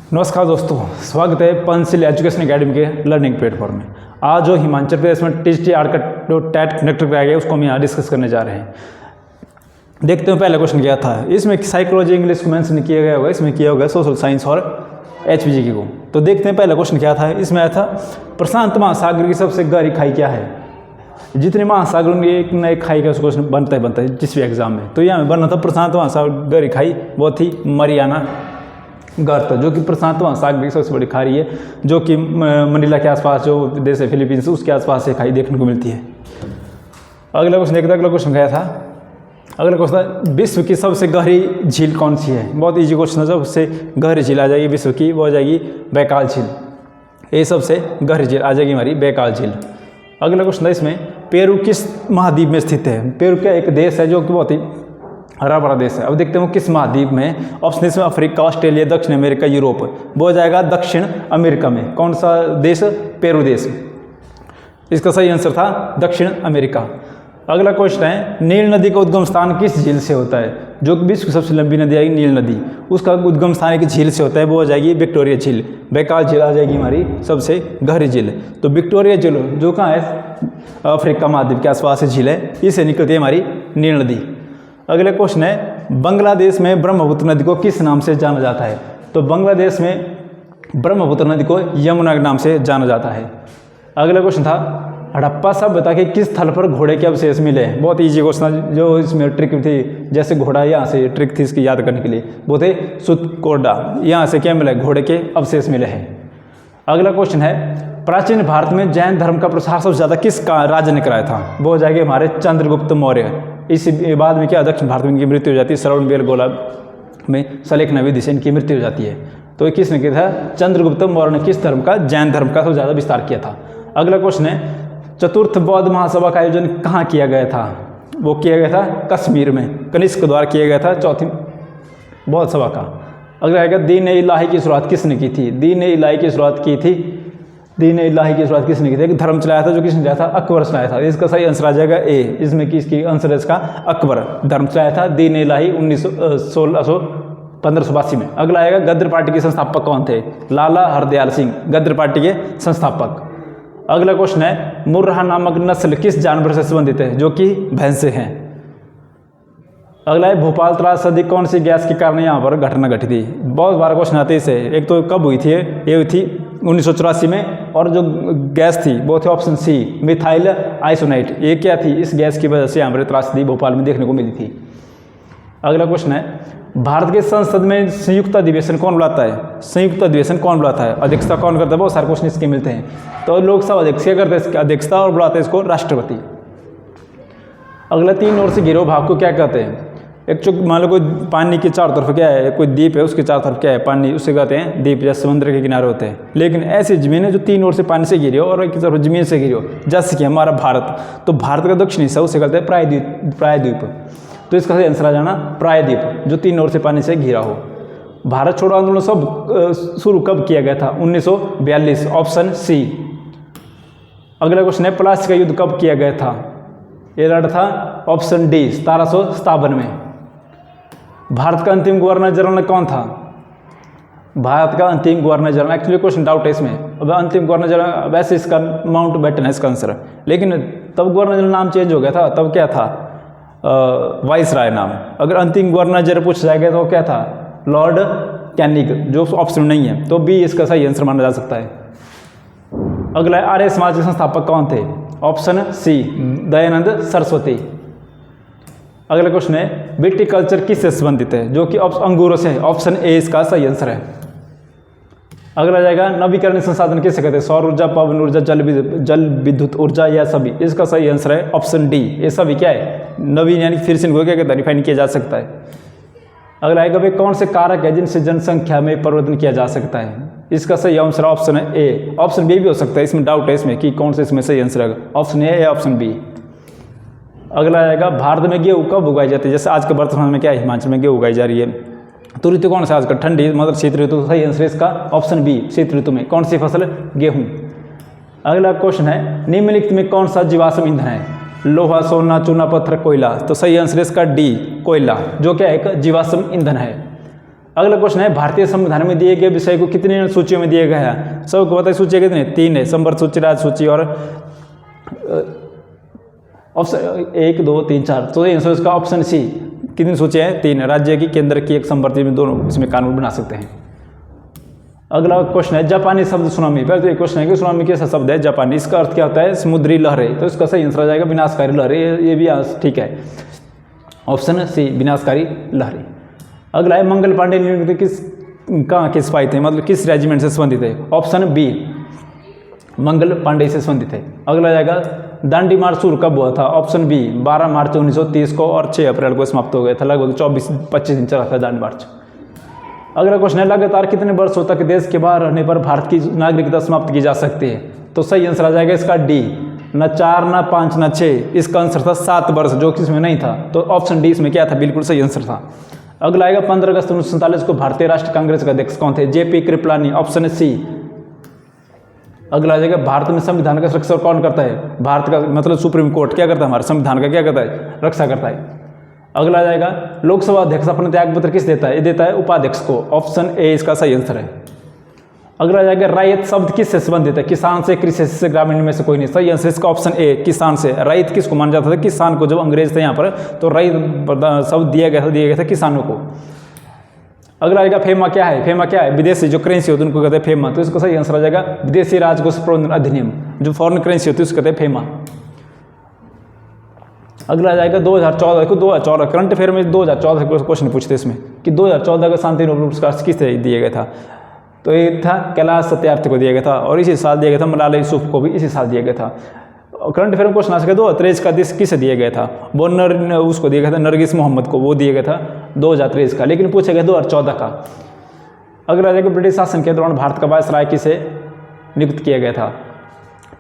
नमस्कार दोस्तों, स्वागत है पंचशील एजुकेशन एकेडमी के लर्निंग प्लेटफॉर्म में। आज जो हिमाचल प्रदेश में TGT का जो टैट कनेक्टर कराया गया उसको हम यहाँ डिस्कस करने जा रहे हैं। देखते हैं पहला क्वेश्चन क्या था। इसमें साइकोलॉजी इंग्लिश को मेंशन किया गया होगा, इसमें किया होगा सोशल साइंस और HPG को। तो देखते हैं पहला क्वेश्चन क्या था। इसमें आया था प्रशांत महासागर की सबसे गहरी खाई क्या है। जितने महासागर होंगे एक न एक खाई का क्वेश्चन बनता है जिस भी एग्जाम में। तो यहाँ में बनना था प्रशांत महासागर गहरी खाई, वो थी मरियाना गर्त, जो कि प्रशांत महासागर की सबसे बड़ी खाई है, जो कि मनीला के आसपास जो देश है फिलीपींस उसके आसपास से खाई देखने को मिलती है। अगला क्वेश्चन देखते हैं। अगला क्वेश्चन क्या था। अगला क्वेश्चन था विश्व की सबसे गहरी झील कौन सी है। बहुत इजी क्वेश्चन है। सबसे गहरी झील आ जाएगी विश्व की, वो आ जाएगी बैकाल झील। ये सबसे गहरी झील आ जाएगी हमारी बैकाल झील। अगला क्वेश्चन था इसमें पेरू किस महाद्वीप में स्थित है। पेरू क्या एक देश है जो कि बहुत ही हरा भरा देश है। अब देखते हैं वो किस महाद्वीप में। ऑप्शन इसमें अफ्रीका, ऑस्ट्रेलिया, दक्षिण अमेरिका, यूरोप। वो जाएगा दक्षिण अमेरिका में। कौन सा देश? पेरू देश। इसका सही आंसर था दक्षिण अमेरिका। अगला क्वेश्चन है नील नदी का उद्गम स्थान किस झील से होता है। जो कि विश्व की सबसे लंबी नदी आएगी नील नदी, उसका उद्गम स्थान एक झील से होता है, वो हो जाएगी विक्टोरिया झील। बैकाल झील आ जाएगी हमारी सबसे गहरी झील। तो विक्टोरिया झील जो कहाँ है, अफ्रीका महाद्वीप के आसपास से झील है, इससे निकलती है हमारी नील नदी। अगला क्वेश्चन है बांग्लादेश में ब्रह्मपुत्र नदी को किस नाम से जाना जाता है। तो बांग्लादेश में ब्रह्मपुत्र नदी को यमुना के नाम से जाना जाता है। अगला क्वेश्चन था हड़प्पा सभ्यता के किस स्थल पर घोड़े के अवशेष मिले। बहुत इजी क्वेश्चन, जो इसमें ट्रिक थी, जैसे घोड़ा यहाँ से ट्रिक थी इसकी याद करने के लिए, वो थे सुतकोडा। यहाँ से क्या मिला, घोड़े के अवशेष मिले हैं। अगला क्वेश्चन है प्राचीन भारत में जैन धर्म का प्रसार सबसे ज़्यादा किस राज्य ने कराया था। वो हो जाएंगे हमारे चंद्रगुप्त मौर्य। इस बाद में क्या दक्षिण भारत में इनकी मृत्यु हो जाती है, श्रवण बेलगोला में सलेखना विधि से इनकी मृत्यु हो जाती है। तो किसने किया था, चंद्रगुप्त मौर्य ने किस धर्म का, जैन धर्म का सबसे ज़्यादा विस्तार किया था। अगला क्वेश्चन है चतुर्थ बौद्ध महासभा का आयोजन कहाँ किया गया था। वो किया गया था कश्मीर में, कनिष्क द्वारा किया गया था चौथी बौद्ध सभा का। अगला आएगा दीन इलाही की शुरुआत किसने की थी। दीन इलाही की शुरुआत की थी, दीन इलाही की शुरुआत किसने की थी। एक धर्म चलाया था, जो किसने चलाया था, अकबर चलाया था। इसका सही आंसर आ जाएगा ए। इसमें किसकी आंसर है इसका, अकबर धर्म चलाया था दीन इलाही 1582 में। अगला आएगा गद्र पार्टी के संस्थापक कौन थे। लाला हरदयाल सिंह गद्र पार्टी के संस्थापक। अगला क्वेश्चन है मुर्राह नामक नस्ल किस जानवर से संबंधित है, जो कि भैंसे हैं। अगला है भोपाल त्रासदी कौन सी गैस के कारण यहाँ पर घटना घटी थी। बहुत बार क्वेश्चन आते हैं इसे। एक तो कब हुई थी, ये हुई थी 1984 में, और जो गैस थी वो थी ऑप्शन सी मिथाइल आइसोनाइट। ये क्या थी, इस गैस की वजह से यहाँ पर त्रासदी भोपाल में देखने को मिली थी। अगला क्वेश्चन है भारत के संसद में संयुक्त अधिवेशन कौन बुलाता है। संयुक्त अधिवेशन कौन बुलाता है, अध्यक्षता कौन करता है। बहुत सारे क्वेश्चन इसके मिलते हैं। तो लोकसभा अध्यक्ष क्या करते हैं इसकी अध्यक्षता, और बुलाते हैं इसको राष्ट्रपति। अगला तीन ओर से घिरे भाग को क्या कहते हैं। एक चुक मान लो कोई पानी के चारों तरफ क्या है, कोई द्वीप है, उसके चारों तरफ क्या है, पानी, उसे कहते हैं द्वीप, जैसे समुद्र के किनारे होते हैं। लेकिन ऐसी जमीन है जो तीन ओर से पानी से घिरी हो और एक तरफ जमीन से घिरी हो, जैसे कि हमारा भारत। तो भारत का दक्षिणी हिस्सा उसे कहते हैं प्रायद्वीप। तो इसका सही आंसर आ जाना प्रायद्वीप, जो तीन ओर से पानी से घिरा हो। भारत छोड़ो आंदोलन सब शुरू कब किया गया था, 1942, ऑप्शन सी। अगला क्वेश्चन है प्लासी का युद्ध कब किया गया था। ये लड़ा था ऑप्शन डी 1757 में। भारत का अंतिम गवर्नर जनरल कौन था। भारत का अंतिम governor general, actually question doubt है इसमें। अब अंतिम गवर्नर जनरल, वैसे इसका माउंट बैटन है इसका आंसर, लेकिन तब गवर्नर जनरल नाम चेंज हो गया था। तब क्या था, वाइस राय नाम। अगर अंतिम गवर्नर जनरल पूछा जाएगा तो क्या था, लॉर्ड कैनिंग, जो ऑप्शन नहीं है। तो बी इसका सही आंसर माना जा सकता है। अगला आर्य समाज के संस्थापक कौन थे, ऑप्शन सी दयानंद सरस्वती। अगला क्वेश्चन है विटिकल्चर किससे संबंधित है, जो कि अंगूरों से है, ऑप्शन ए इसका सही आंसर है। अगला जाएगा नवीकरणीय संसाधन किसे कहते हैं, सौर ऊर्जा, पवन ऊर्जा, जल विद्युत ऊर्जा या सभी। इसका सही आंसर है ऑप्शन डी। ये सभी क्या है, नवीन, यानी फिर से इनको क्या कहते हैं, रिफाइन किया जा सकता है। अगला आएगा वे कौन से कारक है जिनसे जनसंख्या में परिवर्तन किया जा सकता है। इसका सही आंसर ऑप्शन है ए। ऑप्शन बी भी हो सकता है, इसमें डाउट है इसमें कि कौन से इसमें सही आंसर है, ऑप्शन ए या ऑप्शन बी। अगला आएगा भारत में गेहूँ कब उगाई जाती है। जैसे आज के वर्तमान में क्या है, हिमाचल में गेहूँ उगाई जा रही है। तो ऋतु कौन सा आजकल, ठंडी, मतलब शीत ऋतु। सही आंसर इसका ऑप्शन बी शीत ऋतु में। कौन सी फसल, गेहूँ। अगला क्वेश्चन है निम्नलिखित में कौन सा जीवाश्म ईंधन है, लोहा, सोना, चूना पत्थर, कोयला। तो सही आंसर इसका डी कोयला, जो क्या है एक जीवाश्म ईंधन है। अगला क्वेश्चन है भारतीय संविधान में दिए गए विषय को कितनी सूचियों में दिया गया है? सबको पता है सूची कितनी? 3 है, संवर्ग सूची, राज्य सूची और ऑप्शन 1 2 3 4। तो इसका ऑप्शन सी। कितनी सूची है? 3, राज्य की, केंद्र की, एक संवर्ग में, दोनों इसमें कानून बना सकते हैं। अगला क्वेश्चन है जापानी शब्द सुनामी। पहले तो एक क्वेश्चन है कि सुनामी कैसा शब्द है? जापानी। इसका अर्थ क्या होता है? समुद्री लहरें। तो इसका सही आंसर आ जाएगा विनाशकारी लहरें। ये भी ठीक है, ऑप्शन सी विनाशकारी लहरें। अगला है मंगल पांडे नियुक्त कहाँ के सिपाही थे, मतलब किस रेजिमेंट से संबंधित है? ऑप्शन बी मंगल पांडे से संबंधित है। अगला जाएगा दांडी मार्च शुरू कब हुआ था? ऑप्शन बी 12 मार्च 1930 को और 6 अप्रैल को समाप्त हो गया था। लगभग 24-25 दिन चला था दांडी मार्च। अगला क्वेश्चन है लगातार कितने वर्षों तक देश के बाहर रहने पर भारत की नागरिकता समाप्त की जा सकती है? तो सही आंसर आ जाएगा इसका डी। न 4 न 5 न 6। इसका आंसर था 7 वर्ष, जो कि इसमें नहीं था। तो ऑप्शन डी इसमें क्या था? बिल्कुल सही आंसर था। अगला आएगा 15 अगस्त 1947 को भारतीय राष्ट्रीय कांग्रेस के अध्यक्ष कौन थे? JP Kripalani, option C. अगला आ जाएगा भारत में संविधान का रक्षा कौन करता है? भारत का मतलब सुप्रीम कोर्ट क्या करता है? हमारे संविधान का क्या करता है? रक्षा करता है। अगला आ जाएगा लोकसभा अध्यक्ष अपना त्याग पत्र किस देता है? ये देता है उपाध्यक्ष को। ऑप्शन ए इसका सही आंसर है। अगला आ जाएगा रैयत शब्द किससे संबंधित है? किसान से, कृषि से, ग्रामीण में से कोई नहीं। सही आंसर इसका ऑप्शन ए किसान से। रैयत किसको माना जाता था? किसान को। जब अंग्रेज थे यहाँ पर तो रैयत शब्द दिया गया था किसानों को। अगला आएगा फेमा क्या है? फेमा क्या है? विदेशी जो करेंसी होती है उनको कहते हैं फेमा। तो इसका सही आंसर आ जाएगा विदेशी राजकोष प्रबंधन अधिनियम। जो फॉरेन करेंसी होती है उसको कहते हैं फेमा। अगला आ जाएगा 2014 करंट अफेयर में 2014 के क्वेश्चन पूछते इसमें कि 2014 का शांति नोबेल पुरस्कार किसे दिया गया था? तो ये था कैलाश सत्यार्थी को दिया गया था और इसी साल दिया गया था मलाला यूसुफ को भी इसी साल दिया गया था। करंट अफेयर में क्वेश्चन आ सके 2023 का दिस किसे दिया गया था? वो उसको दिया गया था नरगिस मोहम्मद को, वो दिया गया था 2023 का, लेकिन पूछा गया 2014 का। अगला आ जाएगा ब्रिटिश शासन के दौरान भारत का वायसराय किसे नियुक्त किया गया था?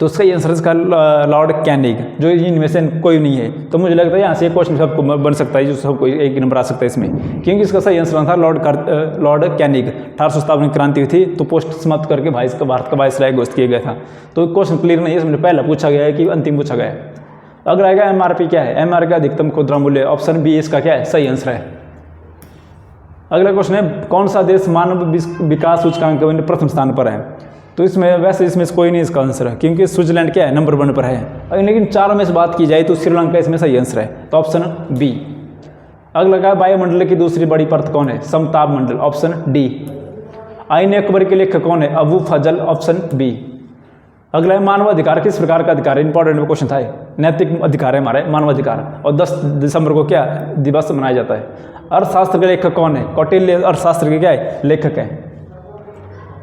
तो उसका आंसर इसका लॉर्ड कैनिग, जो इनमें से कोई नहीं है। तो मुझे लगता है यहाँ से एक क्वेश्चन सबको बन सकता है, जो सबको एक नंबर आ सकता है इसमें, क्योंकि इसका सही आंसर था लॉर्ड कैनिग। 1857 में क्रांति हुई थी तो पोस्ट समाप्त करके भारत का वायसराय घोषित किया गया था। तो क्वेश्चन क्लियर नहीं है, इसमें पहला पूछा गया है कि अंतिम पूछा गया है। अगला आएगा MRP क्या है? MRP का अधिकतम खुदरा मूल्य। ऑप्शन बी इसका क्या है? सही आंसर है। अगला क्वेश्चन है कौन सा देश मानव विकास सूचकांक में प्रथम स्थान पर है? तो इसमें वैसे इसमें से कोई नहीं इसका आंसर है, क्योंकि स्विट्जरलैंड क्या है? नंबर 1 पर है। लेकिन चारों में से बात की जाए तो श्रीलंका इसमें सही आंसर है, तो ऑप्शन बी। अगला का वायुमंडल की दूसरी बड़ी परत कौन है? समताप मंडल, ऑप्शन डी। आईन अकबर के लेखक कौन है? अबू फजल, ऑप्शन बी। अगला है मानवाधिकार किस प्रकार का अधिकार है? इंपॉर्टेंट क्वेश्चन था, नैतिक अधिकार है हमारे मानवाधिकार, और 10 दिसंबर को क्या दिवस मनाया जाता है? अर्थशास्त्र के लेखक कौन है? कौटिल्य अर्थशास्त्र के क्या है? लेखक है।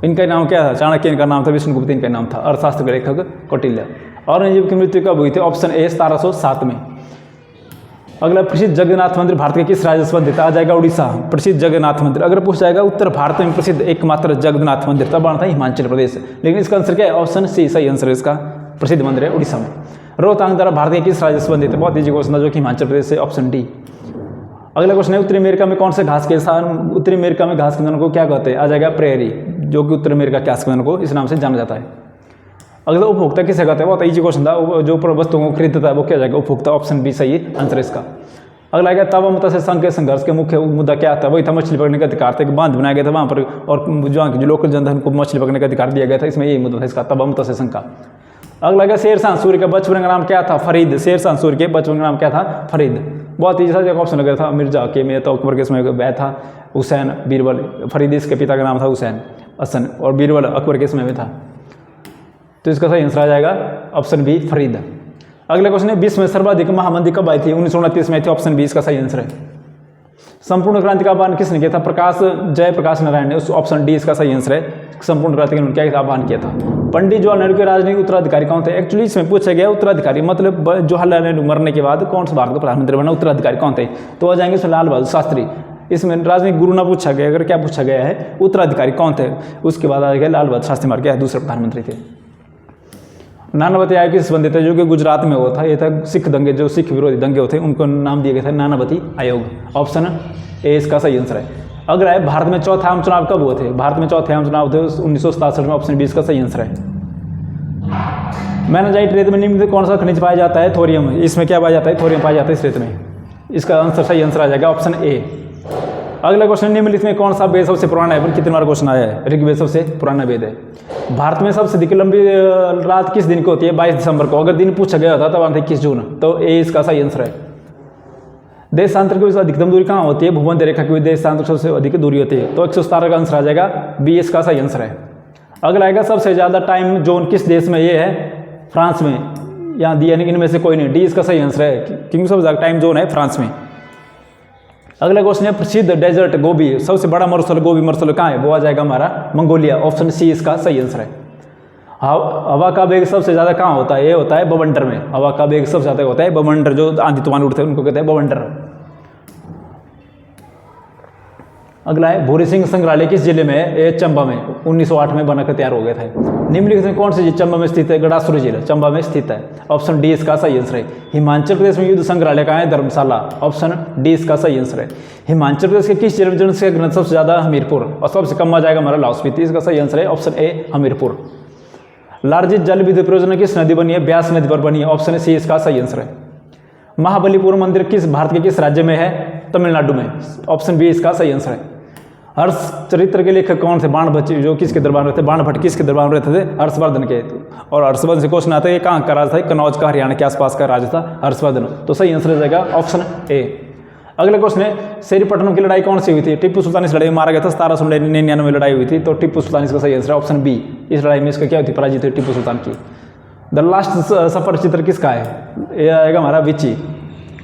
इनका नाम क्या था? चाणक्य इनका नाम था, विष्णुगुप्त इनका नाम था। अर्थशास्त्र के लेखक कौटिल्य। औरंगजेब की मृत्यु कब हुई थी? ऑप्शन ए 1707 में। अगला प्रसिद्ध जगन्नाथ मंदिर भारत के किस राज्य से संबंधित? आ जाएगा उड़ीसा। प्रसिद्ध जगन्नाथ मंदिर। अगर पूछ जाएगा उत्तर भारत में प्रसिद्ध एकमात्र जगन्नाथ मंदिर, तब आना था हिमाचल प्रदेश, लेकिन इसका आंसर क्या है? ऑप्शन सी सही आंसर है इसका। प्रसिद्ध मंदिर है उड़ीसा में। रोहतांग दर्रा भारत के किस राज्य से संबंधित है? बहुत ईजी क्वेश्चन था, जो कि हिमाचल प्रदेश से, ऑप्शन डी। अगला क्वेश्चन है उत्तरी अमेरिका में कौन से घास के स्थान, उत्तरी अमेरिका में घास के मैदान को क्या कहते हैं? आ जाएगा प्रेरी, जो कि उत्तरी अमेरिका के घास के मैदान को इस नाम से जाना जाता है। अगला उपभोक्ता किसे कहते हैं? बहुत ईजी क्वेश्चन था, जो वस्तुओं को खरीदता है वो क्या जाएगा? उपभोक्ता, ऑप्शन बी सही आंसर इसका। अगला क्या तवा मत्स्य संघ के संघर्ष के मुख्य मुद्दा क्या था? वही था मछली पकड़ने का अधिकार था, एक बांध बनाया गया था वहाँ पर, और जो लोकल जनता को मछली पकड़ने का अधिकार दिया गया था, इसमें यही मुद्दा था इसका, तवा मत्स्य संघ का। अगला क्या शेरशाह सूर्य का बचपन का नाम क्या था? फरीद। शेरशाह सूर्य के बचपन का नाम क्या था? फरीद। बहुत ईजी सा ऑप्शन लग रहा था, मिर्जा के में तो अकबर के समय वह था हुसैन बीरबल। फरीद इसके पिता का नाम था हुसैन हसन, और बीरबल अकबर के समय में था। तो इसका सही आंसर आ जाएगा ऑप्शन बी फरीद। अगला क्वेश्चन है विश्व में सर्वाधिक महामंदी कब आई थी? 1929 में थी, ऑप्शन बी इसका सही आंसर है। संपूर्ण क्रांति का आह्वान किसने किया था? जयप्रकाश नारायण ने, उस ऑप्शन डी इसका सही आंसर है। संपूर्ण क्रांति का क्या आह्वान किया था? पंडित जवाहरलाल नेहरू के राजनीतिक उत्तराधिकारी कौन थे? एक्चुअली इसमें पूछा गया उत्तराधिकारी, मतलब जवाहरलाल नेहरू मरने के बाद कौन सा भारत का प्रधानमंत्री बना, उत्तराधिकारी कौन थे? तो आ जाएंगे इसमें लाल बहादुर शास्त्री। इसमें राजनीतिक गुरु ना पूछा गया, अगर क्या पूछा गया है उत्तराधिकारी कौन थे, उसके बाद आ गया लाल बहादुर शास्त्री मार गया, दूसरे प्रधानमंत्री थे। नानावती आयोग किससे संबंधित है? जो कि गुजरात में हुआ था, ये था सिख दंगे, जो सिख विरोधी दंगे होते हैं उनको नाम दिया गया था नानावती आयोग, ऑप्शन ए इसका सही आंसर है। अगला है भारत में चौथे आम चुनाव कब हुए थे? भारत में चौथे आम चुनाव थे 1967 में, ऑप्शन बी इसका सही आंसर है। मैग्नेटाइट रेत में निम्न कौन सा खनिज पाया जाता है? थोरियम। इसमें क्या पाया जाता है? थोरियम पाया जाता है इस रेत में। इसका आंसर सही आंसर आ जाएगा ऑप्शन ए। अगला क्वेश्चन, निम्नलिखित में कौन सा वेद सबसे पुराना है? कितनी बार क्वेश्चन आया है? ऋग्वेद सबसे पुराना वेद है। भारत में सबसे अधिक लंबी रात किस दिन को होती है? 22 दिसंबर को। अगर दिन पूछा गया होता तब आंसर 21 जून, तो ए इसका सही आंसर है। देशांतर की अधिकतम दूरी कहाँ होती है? भूमध्य रेखा की देशांतर सबसे अधिक दूरी होती है, तो 117 का आंसर आ जाएगा, बी इसका सही आंसर है। अगला आएगा, सबसे ज़्यादा टाइम जोन किस देश में? ये है फ्रांस में। यहाँ दिया नहीं, इनमें से कोई नहीं, डी इसका सही आंसर है, क्योंकि सबसे ज़्यादा टाइम जोन है फ्रांस में। अगला क्वेश्चन है, प्रसिद्ध डेजर्ट गोबी, सबसे बड़ा मरुस्थल गोबी मरुस्थल कहाँ है? वो आ जाएगा हमारा मंगोलिया, ऑप्शन सी इसका सही आंसर है। हवा का वेग सबसे ज़्यादा कहाँ होता है? ये होता है बवंडर में। हवा का वेग सबसे ज़्यादा होता है बवंडर, जो आंधी तूफान उठते हैं उनको कहते हैं बवंडर। अगला है, भूरी सिंह संग्रहालय किस जिले में है? ये चंबा में, 1908 में बनकर तैयार हो गए थे। निम्नलिखित में कौन सी चंबा में स्थित है? गढ़ासुरी जिला चंबा में स्थित है, ऑप्शन डी इसका सही आंसर है। हिमाचल प्रदेश में युद्ध संग्रहालय कहाँ है? धर्मशाला, ऑप्शन डी इसका सही आंसर है। हिमाचल प्रदेश के किस जिले में जनसंख्या घनत्व सबसे ज़्यादा? हमीरपुर, और सबसे कम आ जाएगा हमारा लाहौल स्पीति, इसका सही आंसर है ऑप्शन ए हमीरपुर। लार्जेस्ट जल विद्युत परियोजना किस नदी बनी है? ब्यास नदी पर बनी है, ऑप्शन सी इसका सही आंसर है। महाबलीपुरम मंदिर किस भारत के किस राज्य में है? तमिलनाडु में, ऑप्शन बी इसका सही आंसर है। हर्ष चरित्र के लेखक कौन थे? बाणभट्ट, जो किसके दरबार में रहते? बाणभट्ट किसके दरबार में रहते थे? हर्षवर्धन के। और हर्षवर्धन से क्वेश्चन आता है, कहाँ का राजा था? कनौज का, हरियाणा के आसपास का राजा था हर्षवर्धन, तो सही आंसर हो जाएगा ऑप्शन ए। अगला क्वेश्चन है, सेरीपट्टनम की लड़ाई कौन सी हुई थी? टिप्पू सुल्तान इस लड़ाई में मारा गया था, 1799 में लड़ाई हुई थी, तो टिप्पू सुल्तान इसका सही आंसर है, ऑप्शन बी। इस लड़ाई में इसका क्या हुई थी? पराजित हुई टिप्पू सुल्तान की। द लास्ट सफर चित्र किसका है? ये आएगा हमारा विची,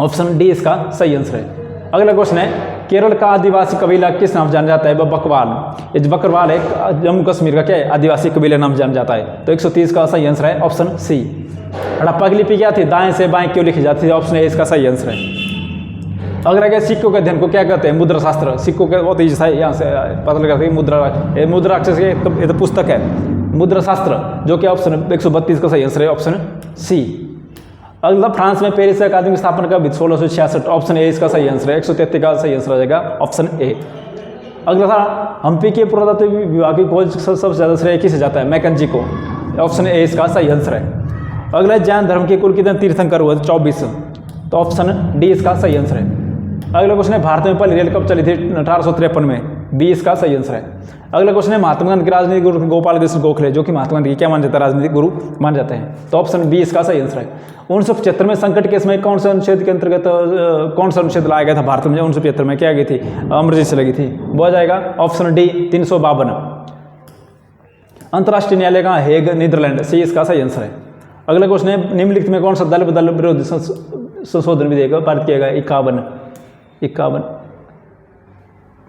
ऑप्शन डी इसका सही आंसर है। अगला क्वेश्चन है, केरल का आदिवासी कबीला किस नाम जाना जाता है? बकरवाल। ये जो बकरवाल है जम्मू कश्मीर का क्या है? आदिवासी कबीले नाम जाना जाता है, तो 130 का सही आंसर है, ऑप्शन सी। हड़प्पा की लिपि क्या थी? दाएं से बाएं क्यों लिखी जाती है? ऑप्शन ए इसका सही आंसर है। अगला क्या, सिक्कों के अध्ययन को क्या कहते हैं? मुद्रा शास्त्र। सिक्कों के बहुत ईजी है, यहाँ से पता लगा कि मुद्रा अक्षर ये तो पुस्तक है मुद्रा शास्त्र, जो कि ऑप्शन 132 का सही आंसर है, ऑप्शन सी। अगला, फ्रांस में पेरिस अकादमी की स्थापना कब? 1666, ऑप्शन ए इसका सही आंसर है, 133 का सही आंसर आ जाएगा, ऑप्शन ए। अगला था, हम्पी के पुरातत्व विभाग की खोज सबसे ज़्यादा श्रेय किसे जाता है? मैकेंजी को, ऑप्शन ए इसका सही आंसर है। अगला, जैन धर्म के कुल कितने तीर्थंकर हुए? 24, तो ऑप्शन डी इसका सही आंसर है। अगला क्वेश्चन है, भारत में पहली रेल कब चली थी? 1853 में, बी इसका सही आंसर है। अगला क्वेश्चन है, महात्मा गांधी के राजनीतिक गुरु गोपाल कृष्ण गोखले, जो कि महात्मा गांधी की क्या मान जाता है? राजनीतिक गुरु मान जाते हैं, तो ऑप्शन बी इसका सही आंसर है। 1975 में संकट के समय कौन सा अनुच्छेद के अंतर्गत कौन सा अनुच्छेद लाया गया था भारत में? 1975 में क्या गई थी? अमरजेंसी लगी थी, वो आ जाएगा ऑप्शन डी 352। अंतर्राष्ट्रीय न्यायालय कहाँ? हेग, नीदरलैंड, सी इसका सही आंसर है। अगला क्वेश्चन है, निम्नलिखित में कौन सा दल बदल विरोधी संशोधन विधेयक पारित किया गया? 51,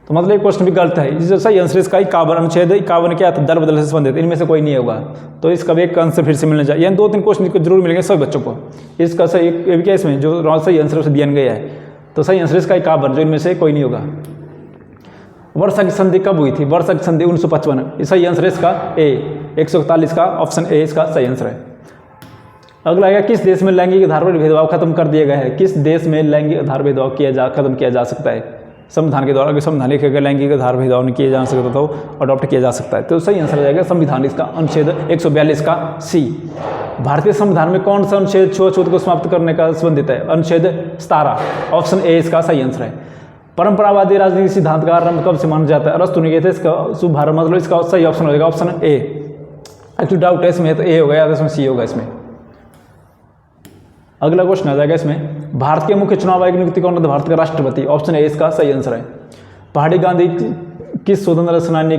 तो मतलब एक क्वेश्चन भी गलत है, इसका सही आंसर इसका 51, अनुच्छेद 51 क्या था? दल बदल से संबंधित, इनमें से कोई नहीं होगा, तो इसका भी एक आंसर फिर से मिलना चाहिए। यानी 2-3 क्वेश्चन जरूर मिलेंगे सभी बच्चों को। इसका सही क्या इसमें जो सही आंसर उसे दिया गया है, तो सही आंसर इसका 51, जो इनमें से कोई नहीं होगा। वर्षा की संधि कब हुई थी? वर्षा की संधि 1955, सही आंसर इसका ए, 141 का ऑप्शन ए इसका सही आंसर है। अगला है, किस देश में लैंगिक आधार पर भेदभाव खत्म कर दिया गया है? किस देश में लैंगिक आधार भेदभाव खत्म किया जा सकता है? संविधान के द्वारा, संविधान लिखेगा लैंगिक आधार भेदभाव नहीं किया जा सकता तो अडॉप्ट किया जा सकता है, तो सही आंसर आ जाएगा संविधान, इसका अनुच्छेद 142 का सी। भारतीय संविधान में कौन सा अनुच्छेद छुआछूत को समाप्त करने का संबंधित है? अनुच्छेद 17, ऑप्शन ए इसका सही आंसर है। परंपरावादी राजनीतिक सिद्धांत का आरंभ कब से माना जाता है? अरस्तु ने किया था, इसका शुभारंभ, मतलब इसका सही ऑप्शन हो जाएगा ऑप्शन ए। एक्चुअली डाउट है इसमें, तो ए हो गया, इसमें सी होगा इसमें। अगला क्वेश्चन आ जाएगा इसमें, भारत के मुख्य चुनाव आयोग नियुक्ति कौन था? भारत का राष्ट्रपति, ऑप्शन ए इसका सही आंसर है। पहाड़ी गांधी किस स्वतंत्रता सेनानी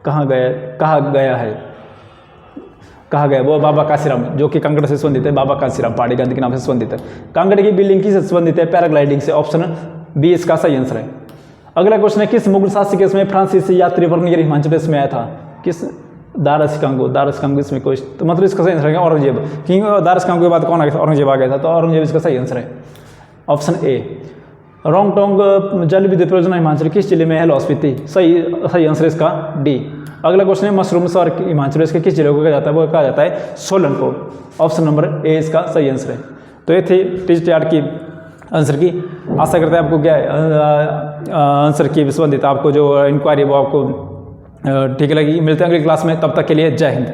कहा गया? वो बाबा काशीराम, जो कि कांगड़ा से संबंधित है, बाबा काशीराम पहाड़ी गांधी के नाम से संबंधित है। कांगड़ा की बिल्डिंग किससे संबंधित है? पैराग्लाइडिंग से, ऑप्शन बी इसका सही आंसर है। अगला क्वेश्चन है, किस मुगल शासक के समय फ्रांसीसी यात्री वर्णियर हिमाचल प्रदेश में आया था? किस? दारस कांगो इसमें कोई, तो मतलब इसका सही आंसर है औरंगजेब, क्योंकि दारस कांगो के बाद कौन आ गया था? औरंगजेब आ गया था, तो औरंगजेब इसका सही आंसर है, ऑप्शन ए। रोंगटोंग जल विद्युत परियोजना हिमाचल किस जिले में है? लाहौल स्पीति, सही आंसर इसका डी। अगला क्वेश्चन है, मशरूम सर हिमाचल प्रदेश के किस जिले को कहा जाता है? वो कहा जाता है सोलन को, ऑप्शन नंबर ए इसका सही आंसर है। तो ये थी टीजीटी की आंसर की। आशा करते हैं आपको क्या आंसर की संबंधित आपको जो इंक्वायरी वो आपको ठीक लगी। मिलते हैं अगली क्लास में, तब तक के लिए जय हिंद।